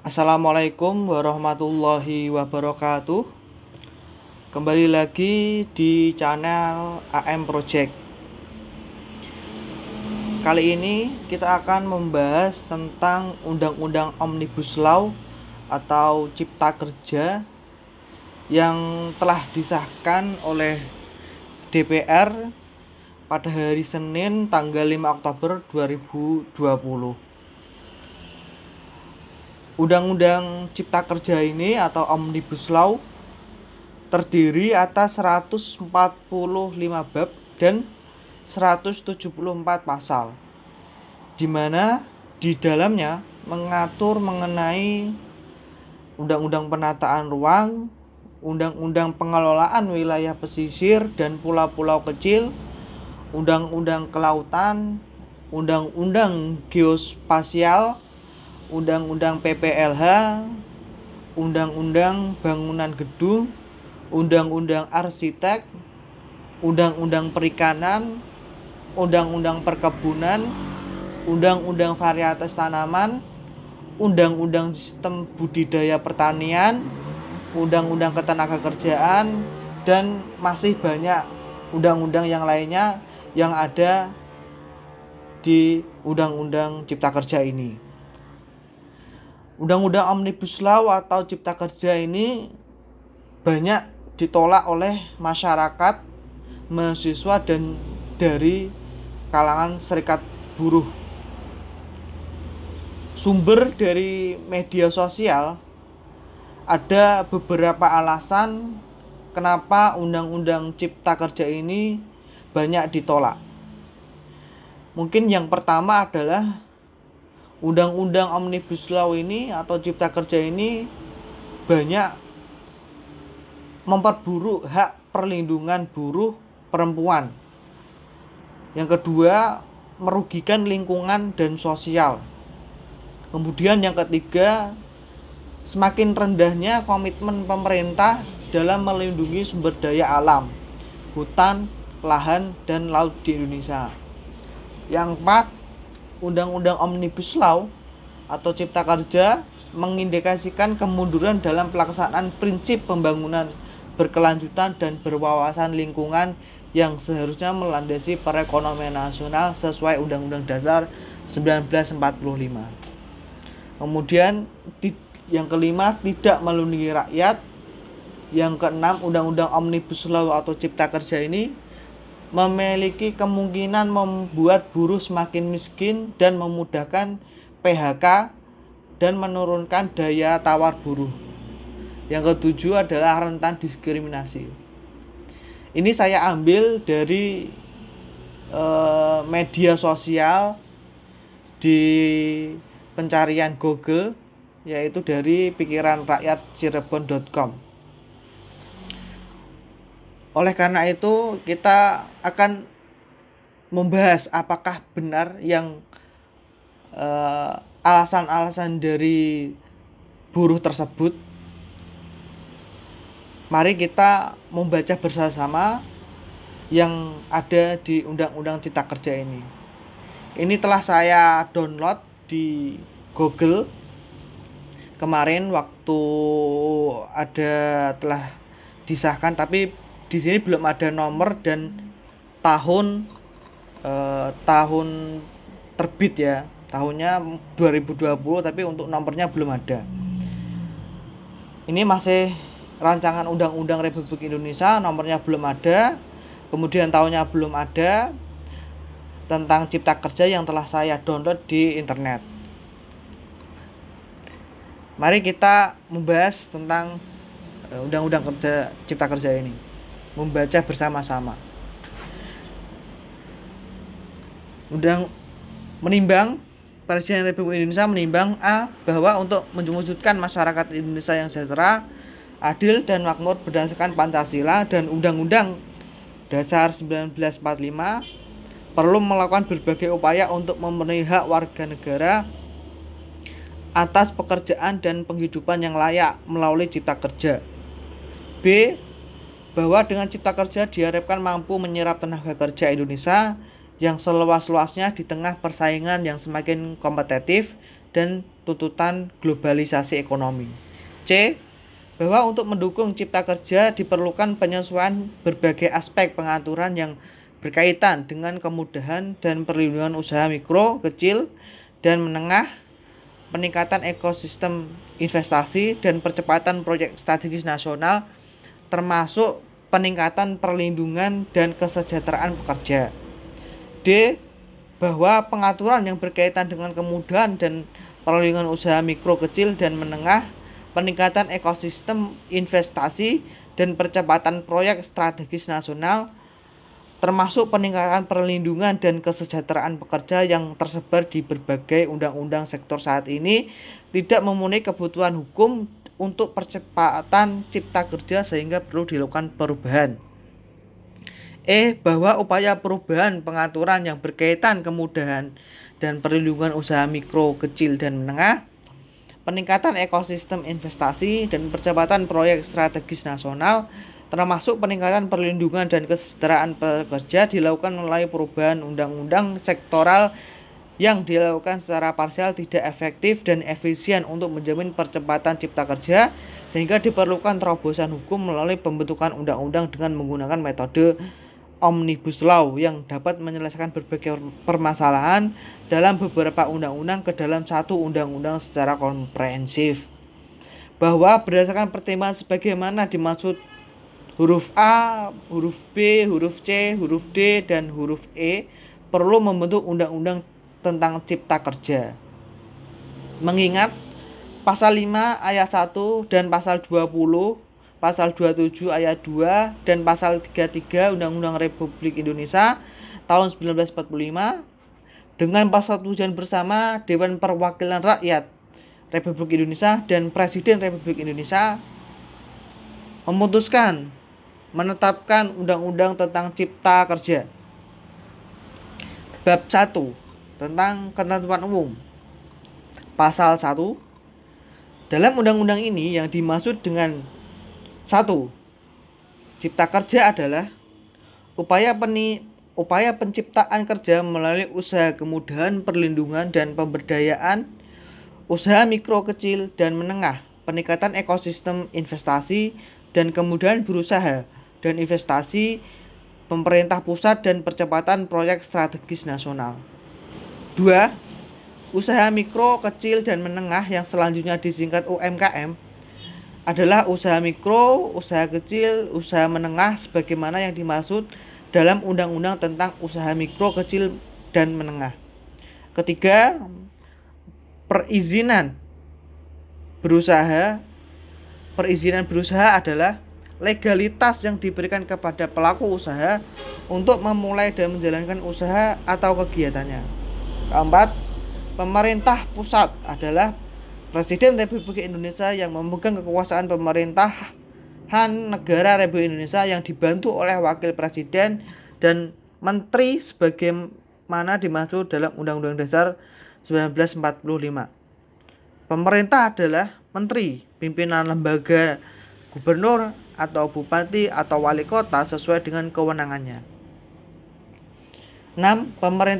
Assalamualaikum warahmatullahi wabarakatuh. Kembali lagi di channel AM Project. Kali ini kita akan membahas tentang Undang-Undang Omnibus Law atau Cipta Kerja yang telah disahkan oleh DPR pada hari Senin tanggal 5 Oktober 2020. Undang-Undang Cipta Kerja ini atau Omnibus Law terdiri atas 145 bab dan 174 pasal, di mana di dalamnya mengatur mengenai Undang-Undang Penataan Ruang, Undang-Undang Pengelolaan Wilayah Pesisir dan Pulau-Pulau Kecil, Undang-Undang Kelautan, Undang-Undang Geospasial, Undang-Undang PPLH, Undang-Undang Bangunan Gedung, Undang-Undang Arsitek, Undang-Undang Perikanan, Undang-Undang Perkebunan, Undang-Undang Varietas Tanaman, Undang-Undang Sistem Budidaya Pertanian, Undang-Undang Ketenagakerjaan, dan masih banyak undang-undang yang lainnya yang ada di Undang-Undang Cipta Kerja ini. Undang-Undang Omnibus Law atau Cipta Kerja ini banyak ditolak oleh masyarakat, mahasiswa, dan dari kalangan serikat buruh. Sumber dari media sosial ada beberapa alasan kenapa Undang-Undang Cipta Kerja ini banyak ditolak. Mungkin yang pertama adalah Undang-Undang Omnibus Law ini atau Cipta Kerja ini banyak memperburuk hak perlindungan buruh perempuan. Yang kedua, merugikan lingkungan dan sosial. Kemudian yang ketiga, semakin rendahnya komitmen pemerintah dalam melindungi sumber daya alam, hutan, lahan, dan laut di Indonesia. Yang keempat, Undang-Undang Omnibus Law atau Cipta Kerja mengindikasikan kemunduran dalam pelaksanaan prinsip pembangunan berkelanjutan dan berwawasan lingkungan yang seharusnya melandasi perekonomian nasional sesuai Undang-Undang Dasar 1945. Kemudian yang kelima, tidak melindungi rakyat. Yang keenam, Undang-Undang Omnibus Law atau Cipta Kerja ini memiliki kemungkinan membuat buruh semakin miskin dan memudahkan PHK dan menurunkan daya tawar buruh. Yang ketujuh adalah rentan diskriminasi. Ini saya ambil dari media sosial di pencarian Google, yaitu dari pikiranrakyatcirebon.com. Oleh karena itu, kita akan membahas apakah benar yang alasan-alasan dari buruh tersebut. Mari kita membaca bersama-sama yang ada di Undang-Undang Cipta Kerja ini. Ini telah saya download di Google kemarin waktu telah disahkan, tapi di sini belum ada nomor dan tahun terbit ya. Tahunnya 2020, tapi untuk nomornya belum ada. Ini masih rancangan Undang-Undang Republik Indonesia, nomornya belum ada. Kemudian tahunnya belum ada, tentang Cipta Kerja yang telah saya download di internet. Mari kita membahas tentang Undang-Undang Cipta Kerja ini. Membaca bersama-sama. Presiden Republik Indonesia menimbang bahwa untuk mewujudkan masyarakat Indonesia yang sejahtera, adil dan makmur berdasarkan Pancasila dan Undang-Undang Dasar 1945, perlu melakukan berbagai upaya untuk memenuhi hak warga negara atas pekerjaan dan penghidupan yang layak melalui Cipta Kerja. B. Bahwa dengan Cipta Kerja diharapkan mampu menyerap tenaga kerja Indonesia yang seluas-luasnya di tengah persaingan yang semakin kompetitif dan tuntutan globalisasi ekonomi. C. Bahwa untuk mendukung cipta kerja diperlukan penyesuaian berbagai aspek pengaturan yang berkaitan dengan kemudahan dan perlindungan usaha mikro, kecil, dan menengah, peningkatan ekosistem investasi, dan percepatan proyek strategis nasional, termasuk peningkatan perlindungan dan kesejahteraan pekerja. D. Bahwa pengaturan yang berkaitan dengan kemudahan dan perlindungan usaha mikro, kecil, dan menengah, peningkatan ekosistem investasi, dan percepatan proyek strategis nasional, termasuk peningkatan perlindungan dan kesejahteraan pekerja yang tersebar di berbagai undang-undang sektor saat ini, tidak memenuhi kebutuhan hukum untuk percepatan cipta kerja sehingga perlu dilakukan perubahan. Bahwa upaya perubahan pengaturan yang berkaitan kemudahan dan perlindungan usaha mikro, kecil, dan menengah, peningkatan ekosistem investasi, dan percepatan proyek strategis nasional, termasuk peningkatan perlindungan dan kesejahteraan pekerja, dilakukan melalui perubahan undang-undang sektoral yang dilakukan secara parsial, tidak efektif dan efisien untuk menjamin percepatan cipta kerja, sehingga diperlukan terobosan hukum melalui pembentukan undang-undang dengan menggunakan metode Omnibus Law yang dapat menyelesaikan berbagai permasalahan dalam beberapa undang-undang ke dalam satu undang-undang secara komprehensif. Bahwa berdasarkan pertimbangan sebagaimana dimaksud huruf A, huruf B, huruf C, huruf D, dan huruf E, perlu membentuk undang-undang tentang cipta kerja. Mengingat pasal 5 ayat 1 dan pasal 20, pasal 27 ayat 2 dan pasal 33 Undang-Undang Republik Indonesia tahun 1945 dengan persetujuan bersama Dewan Perwakilan Rakyat Republik Indonesia dan Presiden Republik Indonesia, memutuskan menetapkan Undang-Undang tentang Cipta Kerja. Bab 1 tentang ketentuan umum. Pasal 1. Dalam undang-undang ini yang dimaksud dengan 1. Cipta kerja adalah upaya penciptaan kerja melalui usaha kemudahan, perlindungan, dan pemberdayaan usaha mikro, kecil, dan menengah, peningkatan ekosistem investasi dan kemudahan berusaha dan investasi pemerintah pusat, dan percepatan proyek strategis nasional. 2. Usaha mikro, kecil, dan menengah yang selanjutnya disingkat UMKM adalah usaha mikro, usaha kecil, usaha menengah sebagaimana yang dimaksud dalam Undang-Undang tentang usaha mikro, kecil, dan menengah. 3. Perizinan berusaha adalah legalitas yang diberikan kepada pelaku usaha untuk memulai dan menjalankan usaha atau kegiatannya. 4. Pemerintah pusat adalah Presiden Republik Indonesia yang memegang kekuasaan pemerintahan negara Republik Indonesia yang dibantu oleh Wakil Presiden dan Menteri sebagaimana dimaksud dalam Undang-Undang Dasar 1945. Pemerintah adalah Menteri, pimpinan lembaga, gubernur atau bupati atau wali kota sesuai dengan kewenangannya. 6. Pemerintah